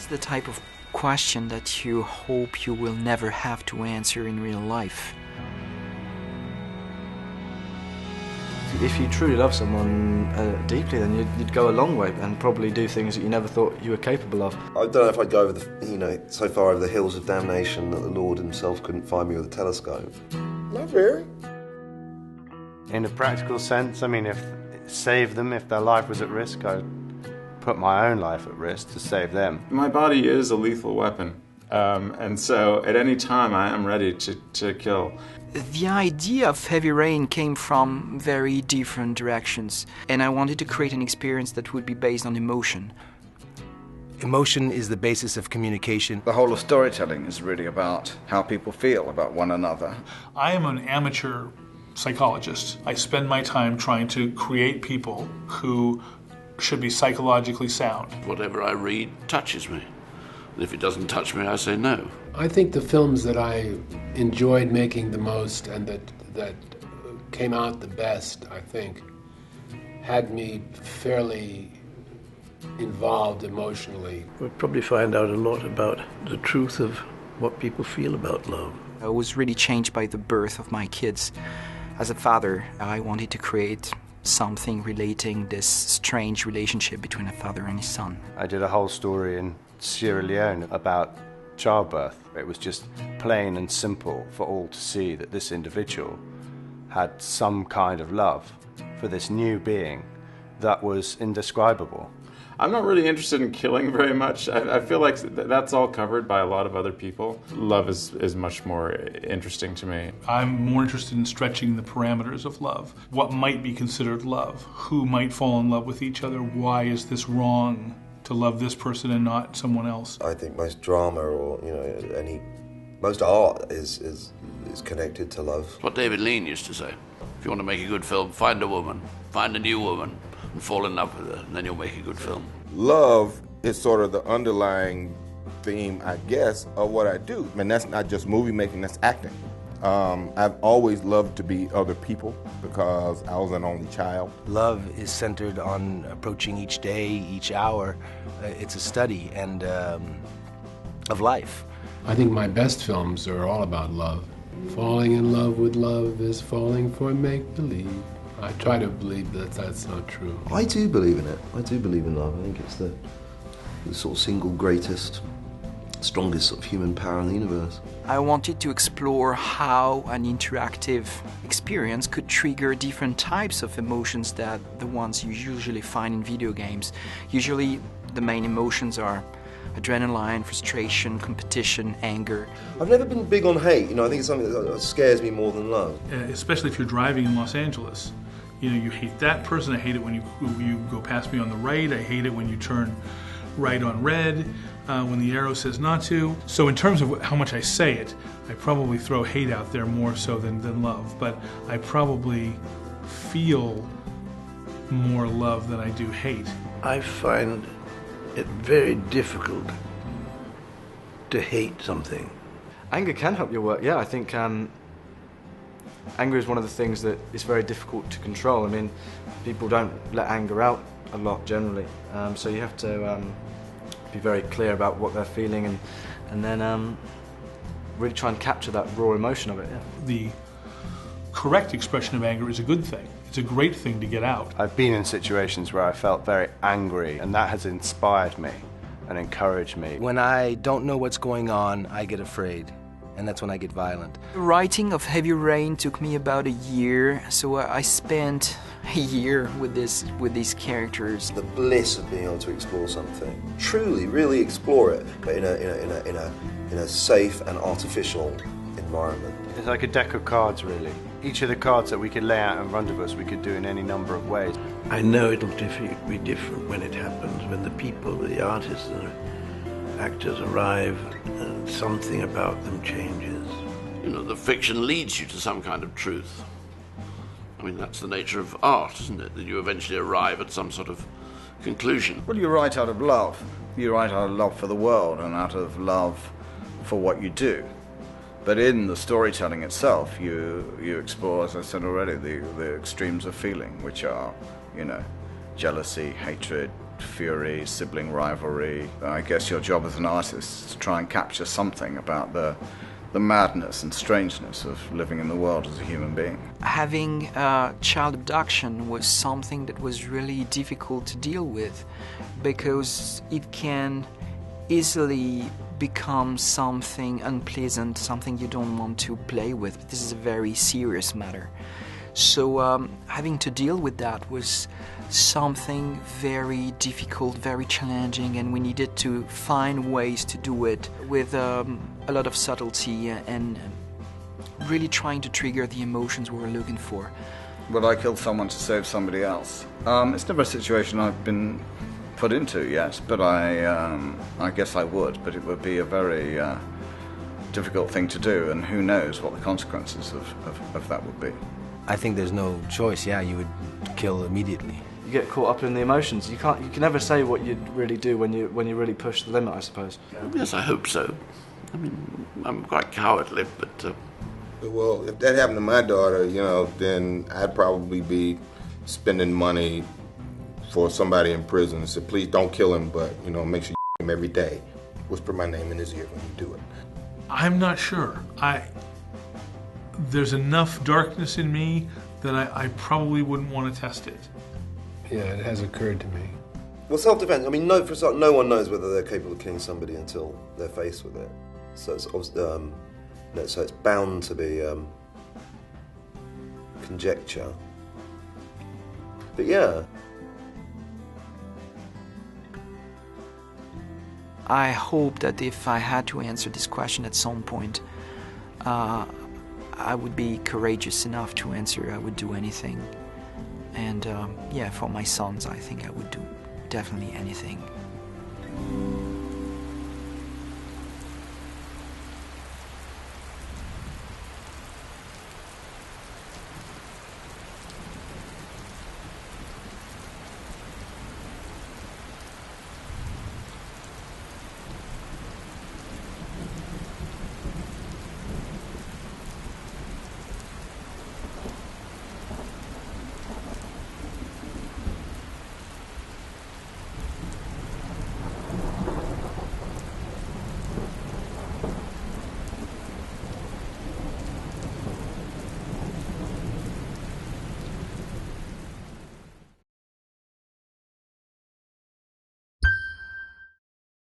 That's the type of question that you hope you will never have to answer in real life. If you truly love someone deeply, then you'd go a long way and probably do things that you never thought you were capable of. I don't know if I'd go over so far over the hills of damnation that the Lord himself couldn't find me with a telescope. Not very. In a practical sense, I mean, if their life was at risk, I'd put my own life at risk to save them. My body is a lethal weapon, and so at any time I am ready to kill. The idea of Heavy Rain came from very different directions, and I wanted to create an experience that would be based on emotion. Emotion is the basis of communication. The whole of storytelling is really about how people feel about one another. I am an amateur psychologist. I spend my time trying to create people who should be psychologically sound. Whatever I read touches me. And if it doesn't touch me, I say no. I think the films that I enjoyed making the most and that came out the best, I think, had me fairly involved emotionally. We'll probably find out a lot about the truth of what people feel about love. I was really changed by the birth of my kids. As a father, I wanted to create something relating this strange relationship between a father and his son. I did a whole story in Sierra Leone about childbirth. It was just plain and simple for all to see that this individual had some kind of love for this new being that was indescribable. I'm not really interested in killing very much. I feel like that's all covered by a lot of other people. Love is much more interesting to me. I'm more interested in stretching the parameters of love. What might be considered love? Who might fall in love with each other? Why is this wrong to love this person and not someone else? I think most drama or most art is connected to love. It's what David Lean used to say. If you want to make a good film, find a woman, find a new woman, and fall in love with her, and then you'll make a good film. Love is sort of the underlying theme, I guess, of what I do. And that's not just movie making, that's acting. I've always loved to be other people because I was an only child. Love is centered on approaching each day, each hour. It's a study and of life. I think my best films are all about love. Falling in love with love is falling for make-believe. I try to believe that that's not true. I do believe in it. I do believe in love. I think it's the sort of single greatest, strongest sort of human power in the universe. I wanted to explore how an interactive experience could trigger different types of emotions that the ones you usually find in video games. Usually the main emotions are adrenaline, frustration, competition, anger. I've never been big on hate. I think it's something that scares me more than love. Especially if you're driving in Los Angeles. You hate that person. I hate it when you go past me on the right. I hate it when you turn right on red, when the arrow says not to. So in terms of how much I say it, I probably throw hate out there more so than love. But I probably feel more love than I do hate. I find it very difficult to hate something. Anger can help your work, yeah. I think anger is one of the things that is very difficult to control. I mean, people don't let anger out a lot generally, so you have to be very clear about what they're feeling and then really try and capture that raw emotion of it. Yeah. The correct expression of anger is a good thing. It's a great thing to get out. I've been in situations where I felt very angry, and that has inspired me and encouraged me. When I don't know what's going on, I get afraid, and that's when I get violent. The writing of Heavy Rain took me about a year, so I spent a year with these characters. The bliss of being able to explore something, truly, really explore it, but in a safe and artificial environment. It's like a deck of cards, really. Each of the cards that we could lay out in front of us, we could do in any number of ways. I know it'll be different when it happens, when the people, the artists and the actors arrive and something about them changes. The fiction leads you to some kind of truth. I mean, that's the nature of art, isn't it? That you eventually arrive at some sort of conclusion. Well, you write out of love. You write out of love for the world and out of love for what you do. But in the storytelling itself, you explore, as I said already, the extremes of feeling, which are, jealousy, hatred, fury, sibling rivalry. I guess your job as an artist is to try and capture something about the madness and strangeness of living in the world as a human being. Having child abduction was something that was really difficult to deal with, because it can easily become something unpleasant, something you don't want to play with. This is a very serious matter. So having to deal with that was something very difficult, very challenging, and we needed to find ways to do it with a lot of subtlety and really trying to trigger the emotions we were looking for. Would I kill someone to save somebody else? It's never a situation I've been put into yet, but I guess I would, but it would be a very difficult thing to do, and who knows what the consequences of that would be. I think there's no choice. Yeah, you would kill immediately. You get caught up in the emotions. You can never say what you'd really do when you really push the limit, I suppose. Yes, I hope so. I mean, I'm quite cowardly, but... Well, if that happened to my daughter, then I'd probably be spending money for somebody in prison and say, please don't kill him, but, make sure you him every day. Whisper my name in his ear when you do it. I'm not sure. There's enough darkness in me that I probably wouldn't want to test it. Yeah, it has occurred to me. Well, self-defense, I mean, no one knows whether they're capable of killing somebody until they're faced with it. So it's so it's bound to be conjecture. But yeah. I hope that if I had to answer this question at some point, I would be courageous enough to answer. I would do anything. And yeah, for my sons, I think I would do definitely anything.